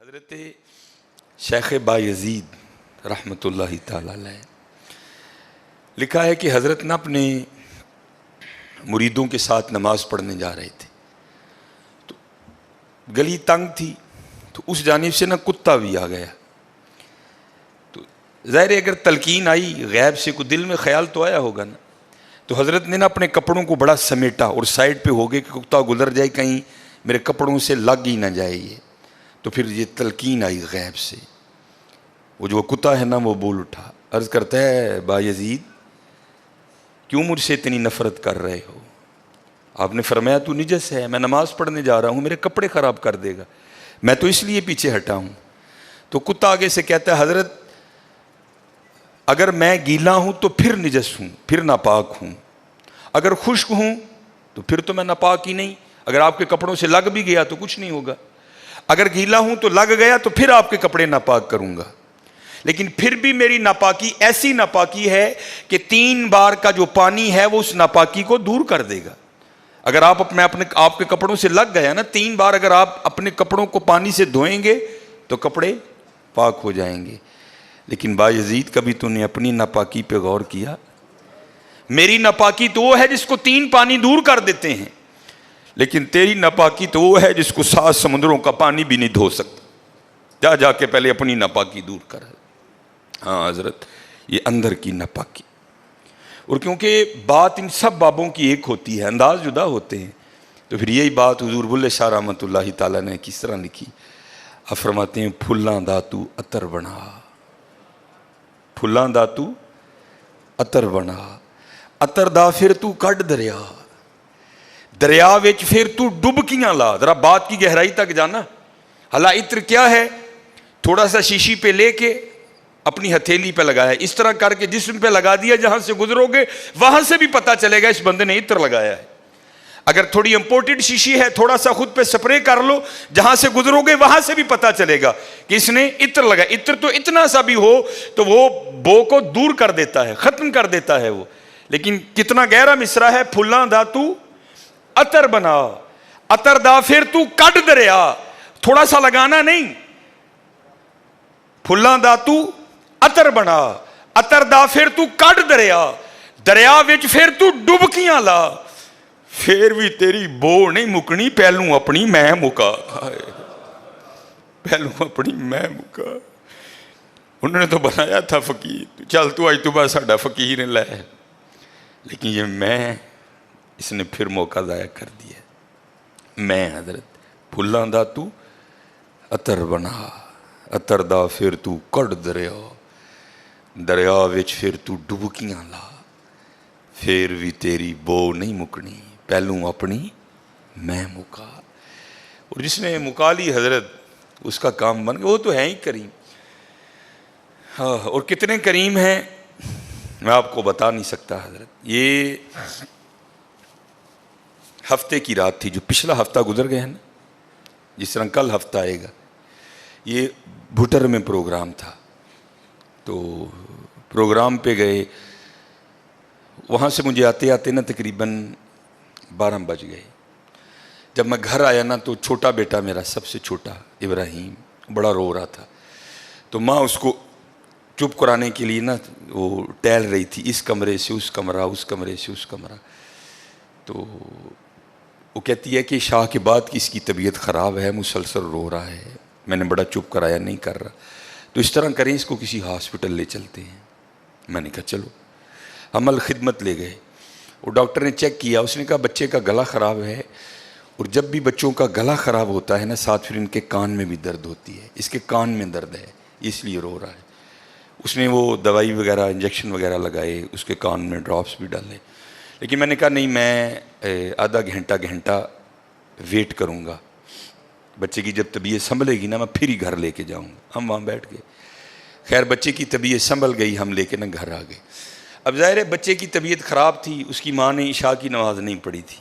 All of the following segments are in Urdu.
حضرت شیخ بایزید رحمۃ اللہ تعالی علیہ لکھا ہے کہ حضرت نے اپنے مریدوں کے ساتھ نماز پڑھنے جا رہے تھے تو گلی تنگ تھی تو اس جانب سے کتا بھی آ گیا. تو ظاہر اگر تلقین آئی غیب سے کوئی دل میں خیال تو آیا ہوگا نا, تو حضرت نے اپنے کپڑوں کو بڑا سمیٹا اور سائڈ پہ ہو گئے کہ کتا گزر جائے کہیں میرے کپڑوں سے لگ ہی نہ جائے یہ. تو پھر یہ تلقین آئی غیب سے, وہ جو کتا ہے نا وہ بول اٹھا, عرض کرتا ہے بایزید کیوں مجھ سے اتنی نفرت کر رہے ہو؟ آپ نے فرمایا تو نجس ہے, میں نماز پڑھنے جا رہا ہوں, میرے کپڑے خراب کر دے گا, میں تو اس لیے پیچھے ہٹا ہوں. تو کتا آگے سے کہتا ہے حضرت اگر میں گیلا ہوں تو پھر نجس ہوں, پھر ناپاک ہوں, اگر خشک ہوں تو پھر تو میں ناپاک ہی نہیں, اگر آپ کے کپڑوں سے لگ بھی گیا تو کچھ نہیں ہوگا, اگر گیلا ہوں تو لگ گیا تو پھر آپ کے کپڑے ناپاک کروں گا, لیکن پھر بھی میری ناپاکی ایسی ناپاکی ہے کہ 3 بار کا جو پانی ہے وہ اس ناپاکی کو دور کر دے گا. اگر آپ کے کپڑوں سے لگ گیا نا 3 بار, اگر آپ اپنے کپڑوں کو پانی سے دھوئیں گے تو کپڑے پاک ہو جائیں گے. لیکن بایزید کبھی تو نے اپنی ناپاکی پہ غور کیا؟ میری ناپاکی تو وہ ہے جس کو 3 پانی دور کر دیتے ہیں, لیکن تیری ناپاکی تو وہ ہے جس کو 7 سمندروں کا پانی بھی نہیں دھو سکتا. جا کے پہلے اپنی ناپاکی دور کر. ہاں حضرت یہ اندر کی ناپاکی. اور کیونکہ بات ان سب بابوں کی ایک ہوتی ہے, انداز جدا ہوتے ہیں, تو پھر یہی بات حضور بلے شاہ رحمۃ اللہ تعالیٰ نے کس طرح لکھی. آپ فرماتے ہیں پھلاں دا تو عطر بنا, پھلاں دا تو عطر بنا, عطر دا پھر تو کڈ دریا, دریا وچ پھر تو ڈبکیاں لا. ذرا بات کی گہرائی تک جانا. حالا عطر کیا ہے؟ تھوڑا سا شیشی پہ لے کے اپنی ہتھیلی پہ لگایا, اس طرح کر کے جسم پہ لگا دیا, جہاں سے گزرو گے وہاں سے بھی پتہ چلے گا اس بندے نے عطر لگایا ہے. اگر تھوڑی امپورٹڈ شیشی ہے تھوڑا سا خود پہ سپرے کر لو, جہاں سے گزرو گے وہاں سے بھی پتہ چلے گا کہ اس نے عطر لگایا. عطر تو اتنا سا بھی ہو تو وہ بو کو دور کر دیتا ہے, ختم کر دیتا ہے وہ. لیکن کتنا گہرا مصرع ہے, پھلاں دا تو عطر بنا, عطر دا پھر تو کڈ دریا. تھوڑا سا لگانا نہیں, پھلاں دا تو عطر بنا, عطر دا پھر تو کڈ دریا, دریا وچ پھر تو ڈبکیاں لا, پھر بھی تیری بو نہیں مکنی, پہلوں اپنی میں مکا. پہلوں اپنی میں مکا. انہوں نے تو بنایا تھا فقیر, چل تو آج تو بعد ساڈا فقیر لے, لیکن یہ میں اس نے پھر موقع ضائع کر دیا. میں حضرت پھلاں دا تو عطر بنا, عطر دا پھر تو کڈ دریا, دریا وچ پھر تو ڈبکیاں لا, پھر بھی تیری بو نہیں مکنی, پہلوں اپنی میں مکا. اور جس نے مکا لی حضرت اس کا کام بن گیا. وہ تو ہے ہی کریم. ہاں, اور کتنے کریم ہیں میں آپ کو بتا نہیں سکتا حضرت. یہ ہفتے کی رات تھی, جو پچھلا ہفتہ گزر گیا ہے نا, جس طرح کل ہفتہ آئے گا, یہ بھٹر میں پروگرام تھا. تو پروگرام پہ گئے, وہاں سے مجھے آتے آتے نا تقریباً 12 بج گئے. جب میں گھر آیا نا تو چھوٹا بیٹا میرا, سب سے چھوٹا ابراہیم, بڑا رو رہا تھا. تو ماں اس کو چپ کرانے کے لیے نا وہ ٹہل رہی تھی, اس کمرے سے اس کمرہ, اس کمرے سے اس کمرہ. تو وہ کہتی ہے کہ شاہ کے بعد کی اس کی طبیعت خراب ہے, مسلسل رو رہا ہے. میں نے بڑا چپ کرایا, نہیں کر رہا. تو اس طرح کریں, اس کو کسی ہاسپٹل لے چلتے ہیں. میں نے کہا چلو. عمل خدمت لے گئے, اور ڈاکٹر نے چیک کیا, اس نے کہا بچے کا گلا خراب ہے, اور جب بھی بچوں کا گلا خراب ہوتا ہے نا ساتھ پھر ان کے کان میں بھی درد ہوتی ہے. اس کے کان میں درد ہے اس لیے رو رہا ہے. اس نے وہ دوائی وغیرہ انجیکشن وغیرہ لگائے, اس کے کان میں ڈراپس بھی ڈالے. لیکن میں نے کہا نہیں, میں آدھا گھنٹہ ویٹ کروں گا, بچے کی جب طبیعت سنبھلے گی نا میں پھر ہی گھر لے کے جاؤں گا. ہم وہاں بیٹھ گئے. خیر بچے کی طبیعت سنبھل گئی, ہم لے کے نا گھر آ گئے. اب ظاہر ہے بچے کی طبیعت خراب تھی, اس کی ماں نے عشاء کی نماز نہیں پڑھی تھی.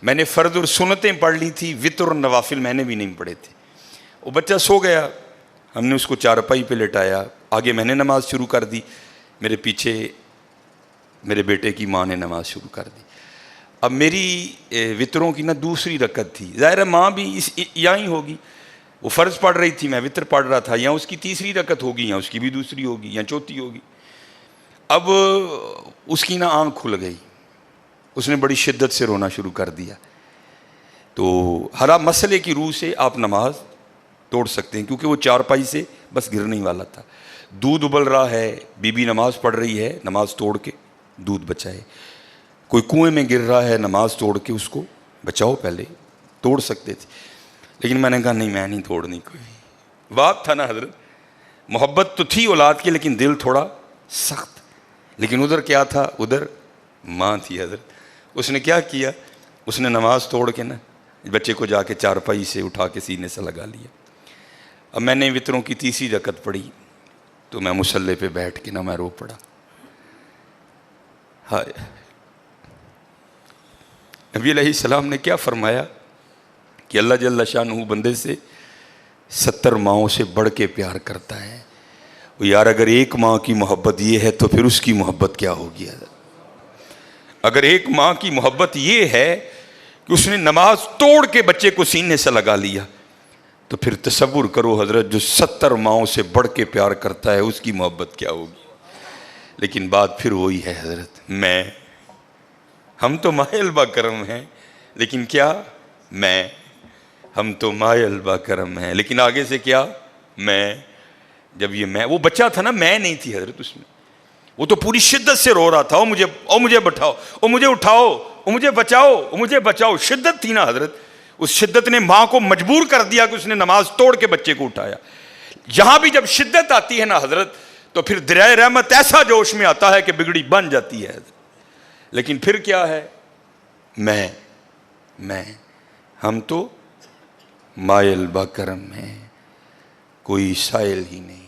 میں نے فرض اور سنتیں پڑھ لی تھی, وتر اور نوافل میں نے بھی نہیں پڑھے تھے. وہ بچہ سو گیا, ہم نے اس کو چارپائی پہ لٹایا, آگے میں نے نماز شروع کر دی, میرے پیچھے میرے بیٹے کی ماں نے نماز شروع کر دی. اب میری وطروں کی نا دوسری رکعت تھی, ظاہر ہے ماں بھی یہاں ہی ہوگی. وہ فرض پڑھ رہی تھی، میں وطر پڑھ رہا تھا، یا اس کی تیسری رکعت ہوگی یا اس کی بھی دوسری ہوگی یا چوتھی ہوگی. اب اس کی نا آنکھ کھل گئی، اس نے بڑی شدت سے رونا شروع کر دیا. تو ہر مسئلے کی روح سے آپ نماز توڑ سکتے ہیں، کیونکہ وہ چارپائی سے بس گرنے ہی والا تھا. دودھ ابل رہا ہے، بی بی نماز پڑھ رہی ہے، نماز توڑ کے دودھ بچائے. کوئی کنویں میں گر رہا ہے، نماز توڑ کے اس کو بچاؤ. پہلے توڑ سکتے تھے، لیکن میں نے کہا نہیں، میں نہیں توڑنی. کوئی بات تھا نا حضرت، محبت تو تھی اولاد کی لیکن دل تھوڑا سخت. لیکن ادھر کیا تھا؟ ادھر ماں تھی حضرت. اس نے کیا کیا؟ اس نے نماز توڑ کے نا بچے کو جا کے چارپائی سے اٹھا کے سینے سے لگا لیا. اب میں نے وطروں کی تیسری رکعت پڑھی تو میں مصلی پہ بیٹھ کے نا میں رو پڑا. ہائے، نبی علیہ السلام نے کیا فرمایا کہ اللہ جل شانہ بندے سے 70 ماؤں سے بڑھ کے پیار کرتا ہے. یار اگر ایک ماں کی محبت یہ ہے تو پھر اس کی محبت کیا ہوگی؟ اگر ایک ماں کی محبت یہ ہے کہ اس نے نماز توڑ کے بچے کو سینے سے لگا لیا، تو پھر تصور کرو حضرت، جو 70 ماؤں سے بڑھ کے پیار کرتا ہے اس کی محبت کیا ہوگی. لیکن بات پھر وہی ہے حضرت، ہم تو مائل با کرم ہیں، لیکن کیا ہم تو مائل با کرم ہیں، لیکن آگے سے کیا؟ جب یہ وہ بچہ تھا نا، میں نہیں تھی حضرت اس میں. وہ تو پوری شدت سے رو رہا تھا، مجھے بٹھاؤ، مجھے اٹھاؤ، مجھے بچاؤ، مجھے بچاؤ. شدت تھی نا حضرت، اس شدت نے ماں کو مجبور کر دیا کہ اس نے نماز توڑ کے بچے کو اٹھایا. یہاں بھی جب شدت آتی ہے نا حضرت، تو پھر دریائے رحمت ایسا جوش میں آتا ہے کہ بگڑی بن جاتی ہے حضرت. لیکن پھر کیا ہے؟ ہم تو مائل با کرم ہیں، کوئی سائل ہی نہیں.